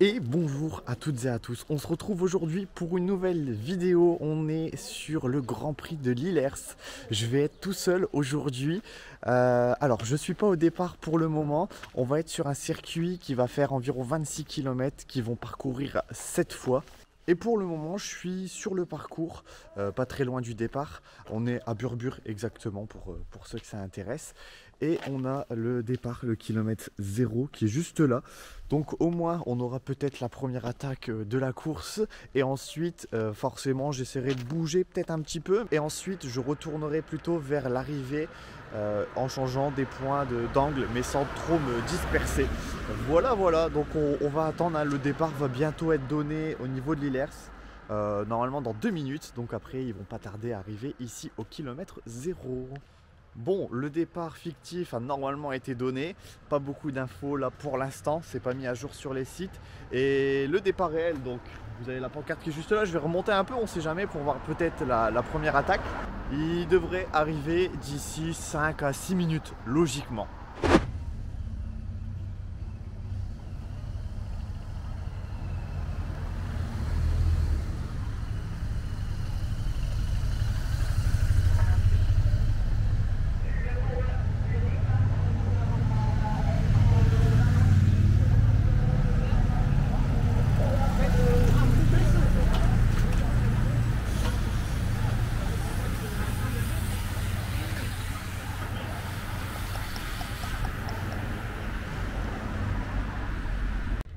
Et bonjour à toutes et à tous, on se retrouve aujourd'hui pour une nouvelle vidéo. On est sur le Grand Prix de Lillers. Je vais être tout seul aujourd'hui. Alors je ne suis pas au départ pour le moment. On va être sur un circuit qui va faire environ 26 km qui vont parcourir 7 fois. Et pour le moment je suis sur le parcours, pas très loin du départ. On est à Burbure exactement pour ceux que ça intéresse. Et on a le départ, le kilomètre 0 qui est juste là. Donc au moins on aura peut-être la première attaque de la course. Et ensuite forcément j'essaierai de bouger peut-être un petit peu. Et ensuite je retournerai plutôt vers l'arrivée en changeant des points d'angle mais sans trop me disperser. Voilà, donc on va attendre, hein. Le départ va bientôt être donné au niveau de Lillers. Normalement dans 2 minutes. Donc après ils vont pas tarder à arriver ici au kilomètre 0. Bon, le départ fictif a normalement été donné, pas beaucoup d'infos là pour l'instant, c'est pas mis à jour sur les sites. Et le départ réel, donc vous avez la pancarte qui est juste là, je vais remonter un peu, on sait jamais, pour voir peut-être la première attaque. Il devrait arriver d'ici 5 à 6 minutes, logiquement.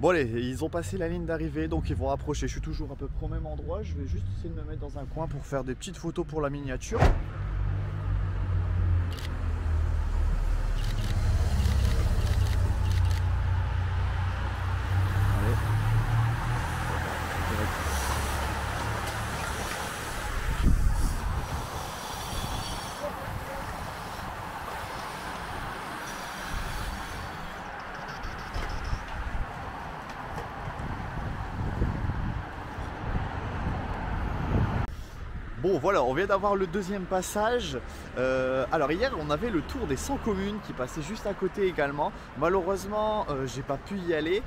Bon allez, ils ont passé la ligne d'arrivée, donc ils vont approcher. Je suis toujours à peu près au même endroit. Je vais juste essayer de me mettre dans un coin pour faire des petites photos pour la miniature. Bon voilà, on vient d'avoir le deuxième passage. Alors hier on avait le tour des 100 communes qui passait juste à côté également. Malheureusement j'ai pas pu y aller.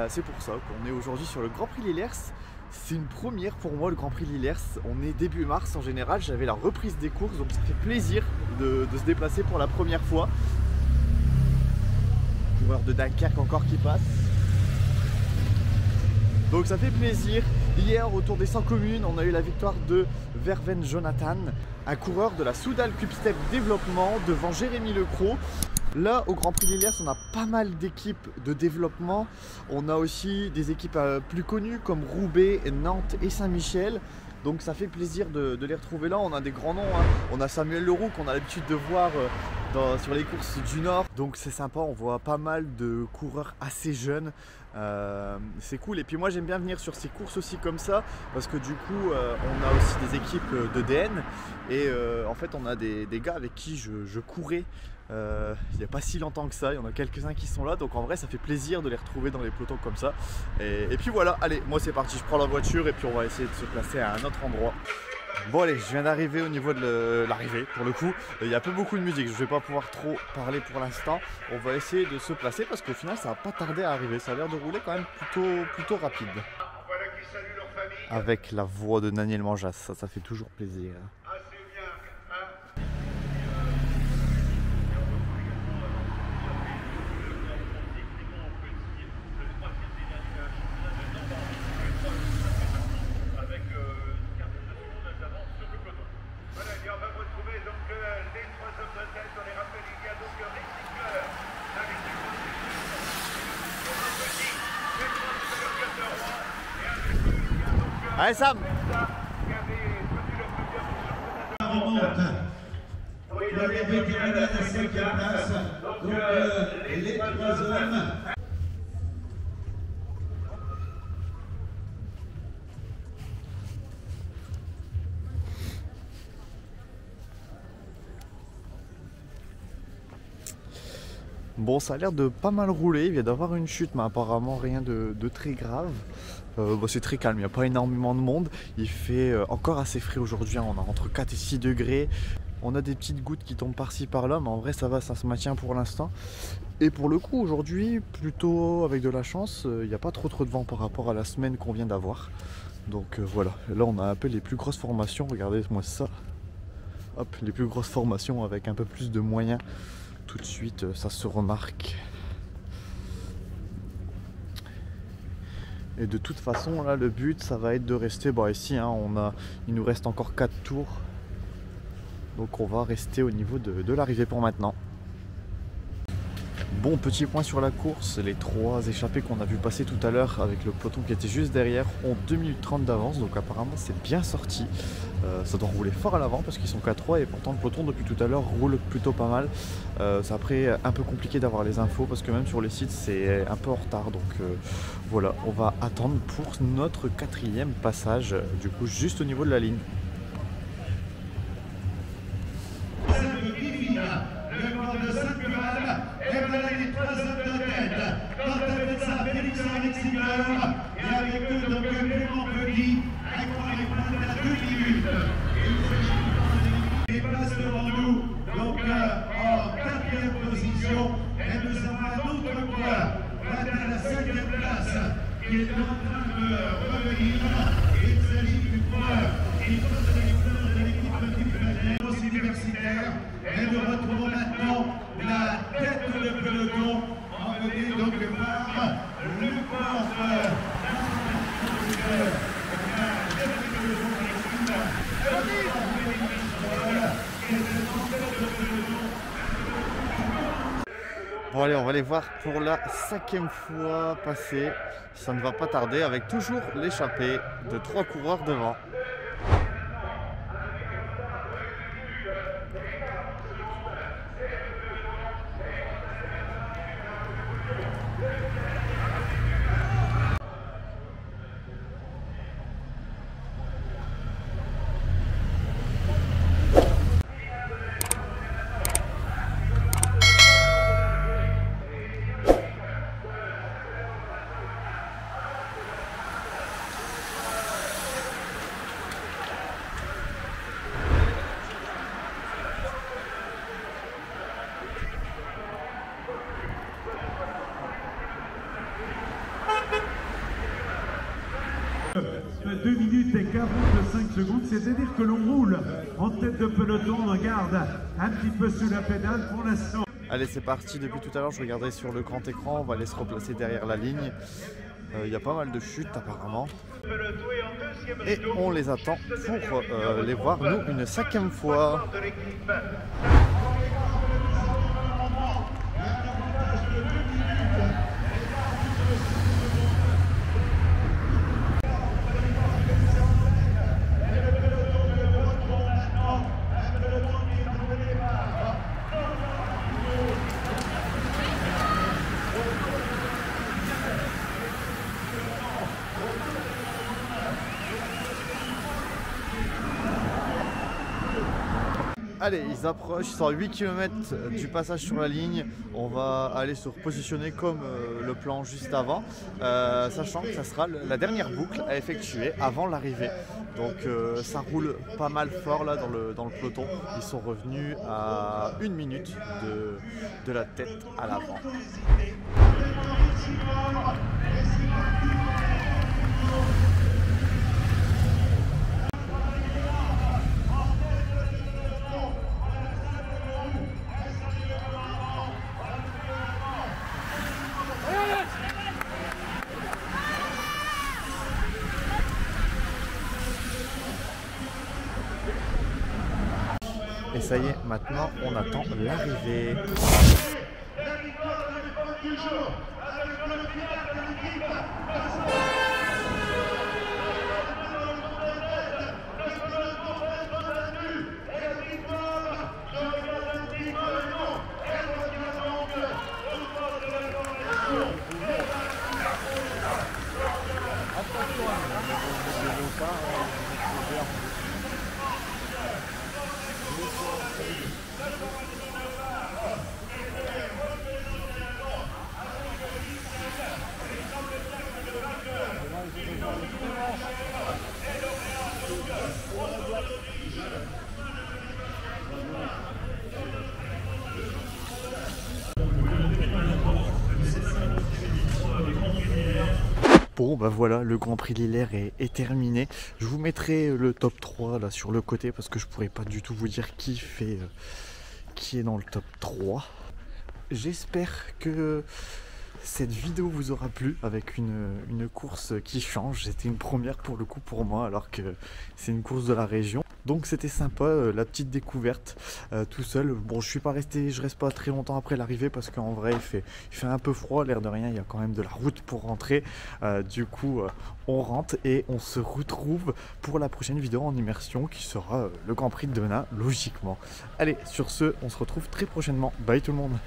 C'est pour ça qu'on est aujourd'hui sur le Grand Prix Lillers. C'est une première pour moi, le Grand Prix Lillers. On est début mars en général, j'avais la reprise des courses, donc ça fait plaisir de se déplacer pour la première fois. Coureur de Dunkerque encore qui passe. Donc ça fait plaisir. Hier au Tour des 100 communes, on a eu la victoire de Verven Jonathan, un coureur de la Soudal Quick-Step Développement devant Jérémy Lecros. Là au Grand Prix Lillers, on a pas mal d'équipes de développement. On a aussi des équipes plus connues comme Roubaix, Nantes et Saint-Michel. Donc ça fait plaisir de les retrouver là. On a des grands noms, hein. On a Samuel Leroux qu'on a l'habitude de voir sur les courses du Nord. Donc c'est sympa, on voit pas mal de coureurs assez jeunes. C'est cool. Et puis moi j'aime bien venir sur ces courses aussi comme ça, parce que du coup on a aussi des équipes de DN. Et en fait on a des gars avec qui je courais il n'y a pas si longtemps que ça. Il y en a quelques-uns qui sont là, donc en vrai ça fait plaisir de les retrouver dans les pelotons comme ça. Et puis voilà, allez, moi c'est parti, je prends la voiture et puis on va essayer de se placer à un autre endroit. Bon allez, je viens d'arriver au niveau de l'arrivée. Pour le coup, il y a pas beaucoup de musique, je vais pas pouvoir trop parler pour l'instant. On va essayer de se placer parce qu'au final ça va pas tarder à arriver. Ça a l'air de rouler quand même plutôt rapide. Avec la voix de Daniel Manjas, ça fait toujours plaisir. Allez Sam! L'arrivée terminée à la 5e place. Donc les 3 hommes. Bon, ça a l'air de pas mal rouler. Il vient d'avoir une chute, mais apparemment rien de très grave. C'est très calme, il n'y a pas énormément de monde. Il fait encore assez frais aujourd'hui, hein. On a entre 4 et 6 degrés. On a des petites gouttes qui tombent par-ci par-là, mais en vrai ça va, ça se maintient pour l'instant. Et pour le coup aujourd'hui, plutôt avec de la chance, il n'y a pas trop de vent par rapport à la semaine qu'on vient d'avoir. Donc voilà, là on a un peu les plus grosses formations, regardez-moi ça. Hop, les plus grosses formations avec un peu plus de moyens. Tout de suite ça se remarque. Et de toute façon là le but ça va être de rester, bon ici hein, il nous reste encore 4 tours. Donc on va rester au niveau de l'arrivée pour maintenant. Bon, petit point sur la course, les 3 échappés qu'on a vu passer tout à l'heure avec le peloton qui était juste derrière ont 2 minutes 30 d'avance, donc apparemment c'est bien sorti. Ça doit rouler fort à l'avant parce qu'ils sont qu'à 3 et pourtant le peloton depuis tout à l'heure roule plutôt pas mal. C'est après un peu compliqué d'avoir les infos parce que même sur les sites c'est un peu en retard, donc voilà, on va attendre pour notre 4e passage, du coup juste au niveau de la ligne. Le corps de Saint-Cural, et les 3 hommes de tête. Quant à ça, Félix Alexander, et avec eux, donc Clément Petit, avec les points à 2 minutes. Et il passe devant nous, donc en 4e position, et nous avons un autre point, voilà la 5e place, qui est en train de revenir. Il s'agit du point qui porte les couleurs de l'équipe universitaire. Et nous retrouvons maintenant la tête de peloton emmenée donc par le corps Bon allez, on va les voir pour la 5e fois passer. Ça ne va pas tarder avec toujours l'échappée de 3 coureurs devant. De 2 minutes et 45 secondes, c'est-à-dire que l'on roule en tête de peloton, on garde un petit peu sous la pédale pour l'instant. Allez, c'est parti. Depuis tout à l'heure je regardais sur le grand écran, on va aller se replacer derrière la ligne. Il y a pas mal de chutes apparemment et on les attend pour les voir nous une 5e fois. Allez, ils approchent, ils sont à 8 km du passage sur la ligne. On va aller se repositionner comme le plan juste avant, sachant que ça sera la dernière boucle à effectuer avant l'arrivée. Donc ça roule pas mal fort là dans le peloton. Ils sont revenus à 1 minute de la tête à l'avant. Et ça y est, maintenant on attend l'arrivée. Bon bah voilà, le Grand Prix Lillers est terminé. Je vous mettrai le top 3 là sur le côté parce que je pourrais pas du tout vous dire qui est dans le top 3. J'espère que cette vidéo vous aura plu avec une course qui change. C'était une première pour le coup pour moi alors que c'est une course de la région. Donc c'était sympa, la petite découverte tout seul. Bon, je reste pas très longtemps après l'arrivée parce qu'en vrai il fait un peu froid, l'air de rien, il y a quand même de la route pour rentrer. Du coup on rentre et on se retrouve pour la prochaine vidéo en immersion qui sera le Grand Prix de Denain logiquement. Allez, sur ce, on se retrouve très prochainement. Bye tout le monde.